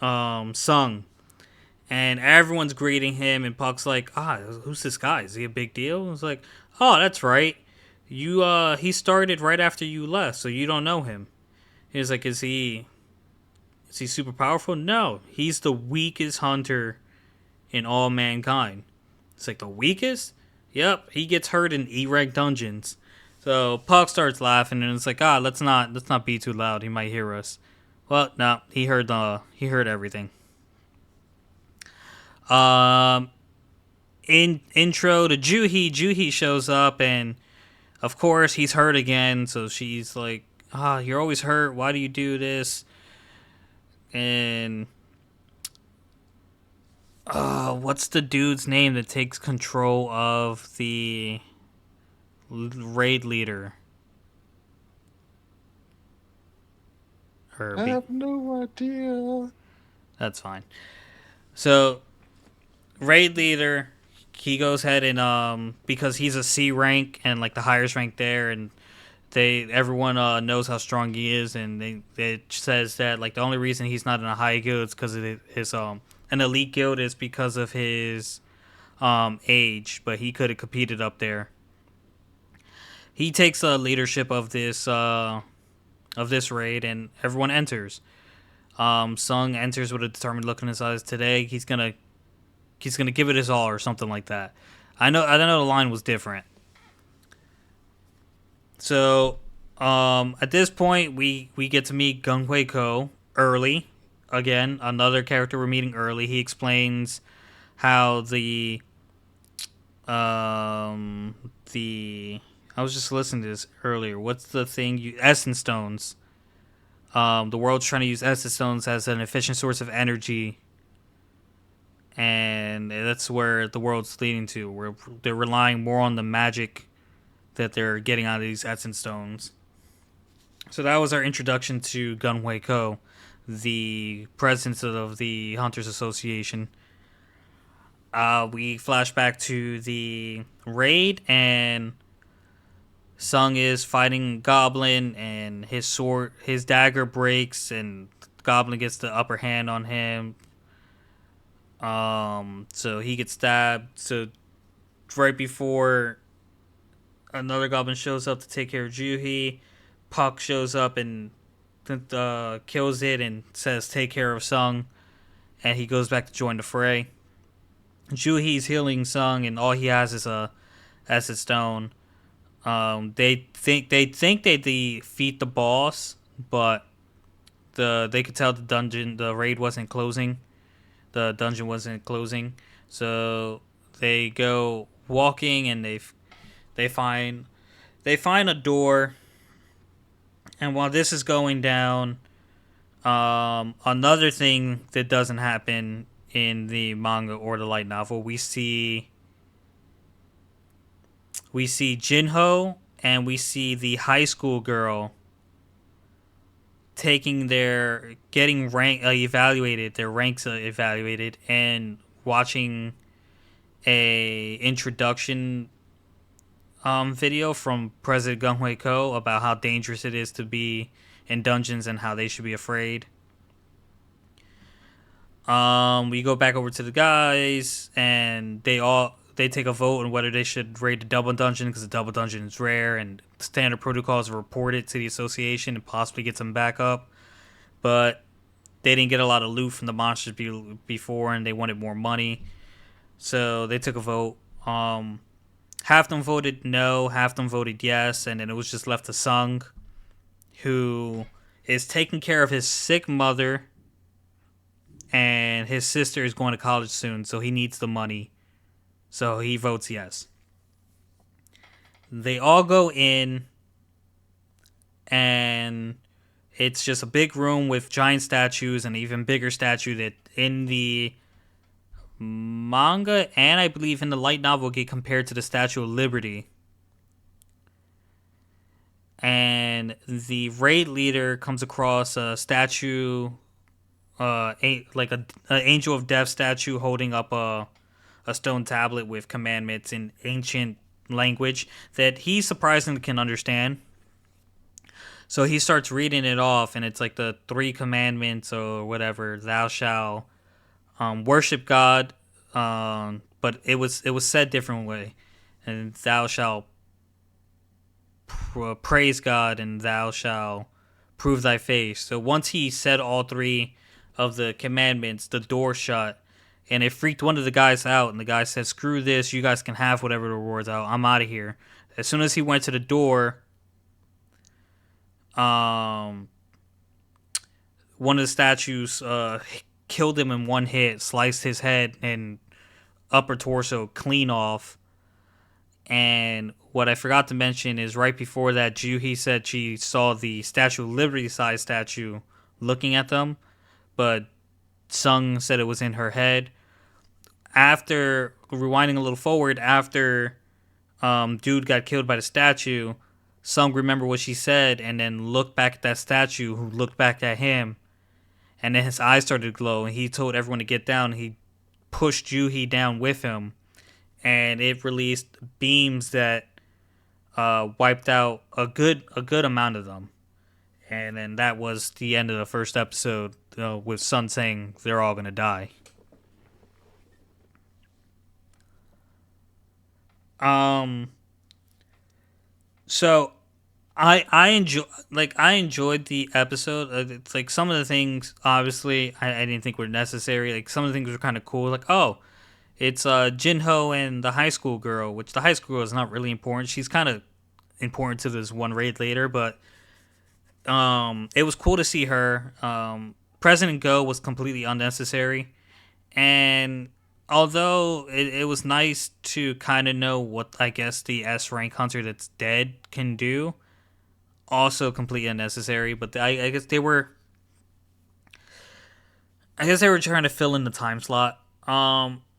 [SPEAKER 1] Sung, and everyone's greeting him, and Puck's like, who's this guy? Is he a big deal? It's like, oh, that's right. He started right after you left, so you don't know him. He's like, is he super powerful? No, he's the weakest hunter in all mankind. It's like the weakest? Yep, he gets hurt in E-rank dungeons. So Puck starts laughing and it's like, let's not be too loud. He might hear us. Well, no, he heard everything. Um in intro to Juhi shows up and of course he's hurt again, so she's like, you're always hurt. Why do you do this? And what's the dude's name that takes control of the raid leader?
[SPEAKER 2] I
[SPEAKER 1] Herbie.
[SPEAKER 2] have no idea.
[SPEAKER 1] That's fine. So raid leader, he goes ahead and because he's a C rank and like the highest rank there, and everyone knows how strong he is, and it says that like the only reason he's not in a high guild is because of his an elite guild is because of his age, but he could have competed up there. He takes leadership of this raid, and everyone enters. Sung enters with a determined look in his eyes. Today, he's gonna give it his all, or something like that. I know the line was different. So, at this point, we get to meet Gung Hui Ko early. Again, another character we're meeting early. He explains how the I was just listening to this earlier. What's the thing? Essence stones. The world's trying to use essence stones as an efficient source of energy, and that's where the world's leading to. Where they're relying more on the magic that they're getting out of these essence stones. So that was our introduction to Gun Hui Ko, the president of the Hunters Association. We flash back to the raid, and Sung is fighting Goblin, and his dagger breaks, and Goblin gets the upper hand on him. So he gets stabbed. So right before another Goblin shows up to take care of Juhi, Puck shows up and kills it and says, "Take care of Sung," and he goes back to join the fray. Juhi's healing Sung, and all he has is a acid stone. They think they defeat the boss, but they could tell the raid wasn't closing, the dungeon wasn't closing, so they go walking and they find a door, and while this is going down, another thing that doesn't happen in the manga or the light novel, we see Jinho and we see the high school girl getting their ranks evaluated, and watching a introduction video from President Gung Hui Ko about how dangerous it is to be in dungeons and how they should be afraid. We go back over to the guys, and they take a vote on whether they should raid the double dungeon, because the double dungeon is rare, and standard protocols are reported to the association and possibly get some backup. But they didn't get a lot of loot from the monsters before, and they wanted more money, so they took a vote. Half them voted no, half them voted yes, and then it was just left to Sung, who is taking care of his sick mother, and his sister is going to college soon, so he needs the money. So he votes yes. they all go in, and it's just a big room with giant statues and an even bigger statue that in the manga and I believe in the light novel get compared to the Statue of Liberty. And the raid leader comes across a statue, like a angel of death statue holding up a stone tablet with commandments in ancient language that he surprisingly can understand. So he starts reading it off, and it's like the three commandments or whatever. Thou shalt worship God, but it was said different way, and thou shalt praise God, and thou shalt prove thy faith. So once he said all three of the commandments, the door shut, and it freaked one of the guys out. And the guy said, "Screw this! You guys can have whatever the rewards out. I'm out of here." As soon as he went to the door, um, one of the statues killed him in one hit, sliced his head and upper torso clean off. And what I forgot to mention is right before that, Juhi said she saw the Statue of Liberty size statue looking at them, but Sung said it was in her head. After rewinding a little forward, after dude got killed by the statue, Sung remembered what she said and then looked back at that statue who looked back at him, and then his eyes started to glow and he told everyone to get down. He pushed Juhi down with him, and it released beams that wiped out a good amount of them. And then that was the end of the first episode, with Sun saying they're all gonna die. Um, so I enjoyed the episode. It's like some of the things obviously I didn't think were necessary. Like some of the things were kind of cool. Like, oh, it's Jinho and the high school girl, which the high school girl is not really important. She's kind of important to this one raid later, but it was cool to see her. President Go was completely unnecessary, and although it was nice to kind of know what I guess the S rank hunter that's dead can do, also completely unnecessary. But I guess they were trying to fill in the time slot.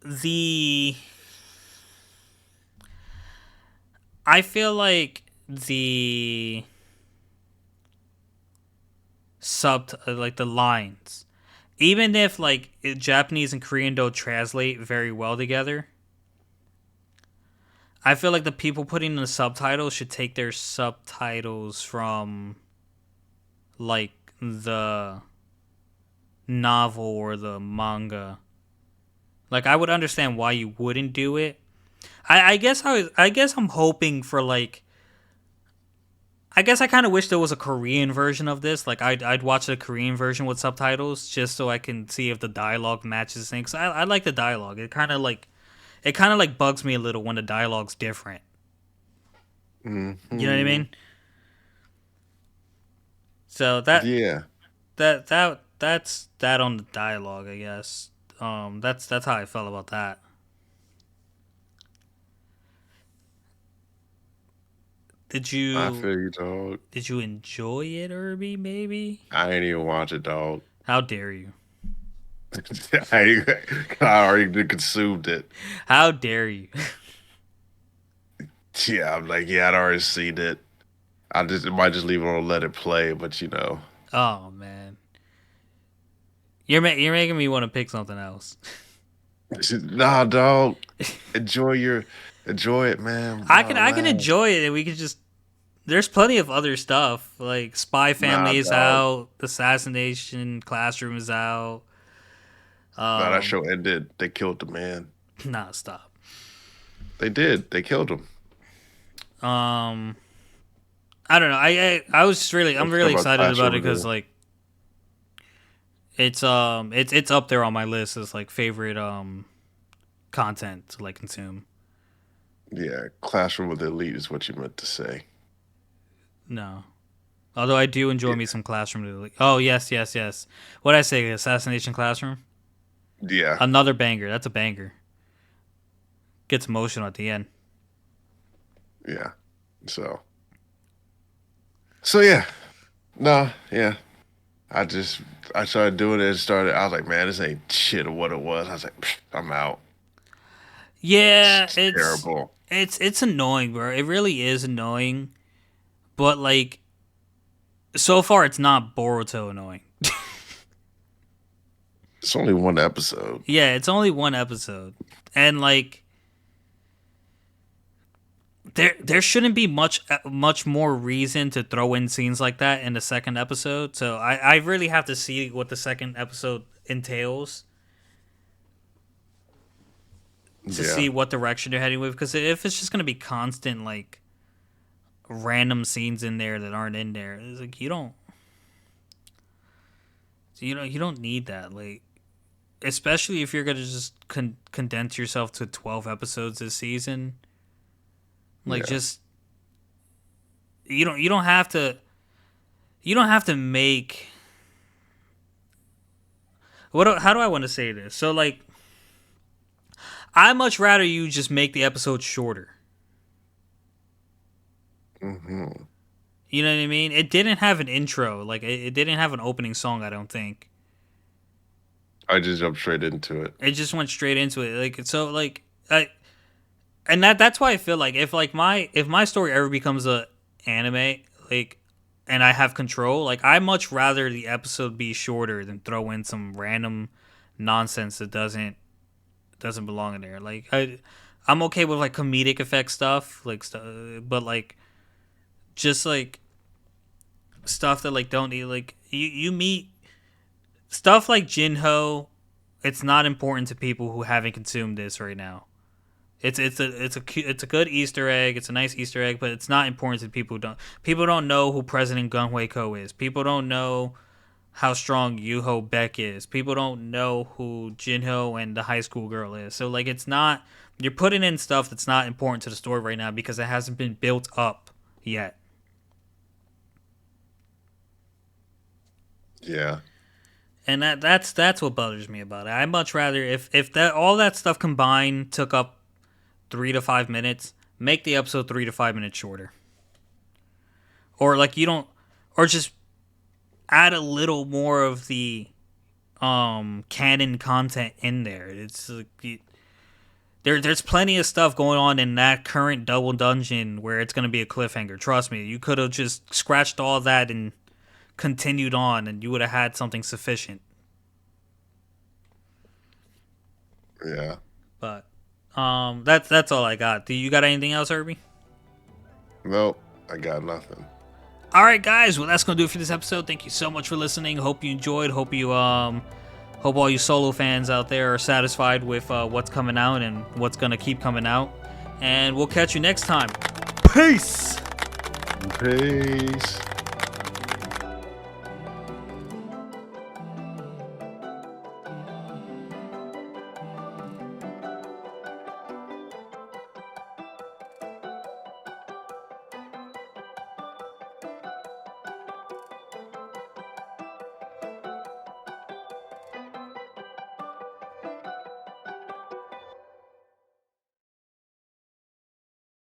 [SPEAKER 1] The I feel like the like the lines, even if like Japanese and Korean don't translate very well together, I feel like the people putting in the subtitles should take their subtitles from like the novel or the manga. Like I would understand why you wouldn't do it. I guess I'm hoping for like I guess I kind of wish there was a Korean version of this. Like I'd watch the Korean version with subtitles just so I can see if the dialogue matches things. I like the dialogue. It kind of like bugs me a little when the dialogue's different. You know what I
[SPEAKER 2] Hmm.
[SPEAKER 1] mean? So that
[SPEAKER 2] Yeah,
[SPEAKER 1] that that that's that on the dialogue, I guess. That's how I felt about that. Did
[SPEAKER 2] I
[SPEAKER 1] you
[SPEAKER 2] feel you, dog.
[SPEAKER 1] did you enjoy it, Irby? Maybe.
[SPEAKER 2] I ain't even watch it, dog.
[SPEAKER 1] How dare you?
[SPEAKER 2] I, I already consumed it.
[SPEAKER 1] How dare you?
[SPEAKER 2] Yeah, I'm like, yeah, I'd already seen it. I just might just leave it on and let it play, but
[SPEAKER 1] Oh man, you're making me want to pick something else.
[SPEAKER 2] nah, dog. Enjoy your enjoy it, man.
[SPEAKER 1] I can
[SPEAKER 2] Relax.
[SPEAKER 1] enjoy it, and we could just. There's plenty of other stuff like Spy
[SPEAKER 2] Nah,
[SPEAKER 1] Family is
[SPEAKER 2] dog.
[SPEAKER 1] out, Assassination Classroom is out.
[SPEAKER 2] Nah, that
[SPEAKER 1] Um,
[SPEAKER 2] show ended. They killed the man.
[SPEAKER 1] nah, stop.
[SPEAKER 2] They did. They killed him.
[SPEAKER 1] Um, I don't know. I was just really I'm
[SPEAKER 2] Let's
[SPEAKER 1] really
[SPEAKER 2] talk about
[SPEAKER 1] excited
[SPEAKER 2] Clash
[SPEAKER 1] about it
[SPEAKER 2] over
[SPEAKER 1] because
[SPEAKER 2] there.
[SPEAKER 1] like it's up there on my list as like favorite content to like consume.
[SPEAKER 2] Yeah, Classroom with the Elite is what you meant to say.
[SPEAKER 1] No. Although I do enjoy
[SPEAKER 2] Yeah,
[SPEAKER 1] me some Classroom. Oh yes, yes, yes. What did I say? Assassination Classroom.
[SPEAKER 2] yeah,
[SPEAKER 1] Another banger. That's a banger. Gets emotional at the end.
[SPEAKER 2] yeah. So, so yeah, no, yeah. I just I started doing it. And started. I was like, man, this ain't shit of what it was. I was like, "Pfft, I'm out.
[SPEAKER 1] Yeah,
[SPEAKER 2] It's terrible.
[SPEAKER 1] it's annoying, bro. It really is annoying. But like, so far, it's not Boruto annoying.
[SPEAKER 2] It's only one episode.
[SPEAKER 1] Yeah, it's only one episode, and like, there shouldn't be much more reason to throw in scenes like that in the second episode. So I really have to see what the second episode entails to
[SPEAKER 2] Yeah,
[SPEAKER 1] see what direction they're heading with. Because if it's just gonna be constant like random scenes in there that aren't in there, it's like you don't need that. Like, especially if you're gonna just condense yourself to 12 episodes this season. Like,
[SPEAKER 2] yeah.
[SPEAKER 1] just you don't have to make what how do I want to say this? So like, I much rather you just make the episode shorter.
[SPEAKER 2] Hmm.
[SPEAKER 1] You know what I mean? It didn't have an intro, like it didn't have an opening song. I don't think
[SPEAKER 2] I just jumped straight into it.
[SPEAKER 1] it just went straight into it. Like so, like I and that's why I feel like if my story ever becomes a anime, like, and I have control, like I much rather the episode be shorter than throw in some random nonsense that doesn't belong in there. Like I'm okay with like comedic effect stuff, like but like just like stuff that like don't need like you meet stuff like Jinho. It's not important to people who haven't consumed this right now. It's a good Easter egg. It's a nice Easter egg, but it's not important to people don't know who President Gunhui Ko is. People don't know how strong Yuho Beck is. People don't know who Jinho and the high school girl is. So like it's not you're putting in stuff that's not important to the story right now because it hasn't been built up yet.
[SPEAKER 2] Yeah,
[SPEAKER 1] And that's what bothers me about it. I much rather if that all that stuff combined took up 3 to 5 minutes, make the episode 3 to 5 minutes shorter. Or like you don't or just add a little more of the canon content in there. It's like, there's plenty of stuff going on in that current double dungeon where it's gonna be a cliffhanger. Trust me, you could have just scratched all that and continued on, and you would have had something sufficient.
[SPEAKER 2] yeah.
[SPEAKER 1] But that's all I got. Do you got anything else, Herbie?
[SPEAKER 2] Nope, I got nothing.
[SPEAKER 1] All right, guys. Well, that's gonna do it for this episode. Thank you so much for listening. Hope you enjoyed. Hope all you solo fans out there are satisfied with what's coming out and what's gonna keep coming out. And we'll catch you next time. Peace.
[SPEAKER 2] Peace.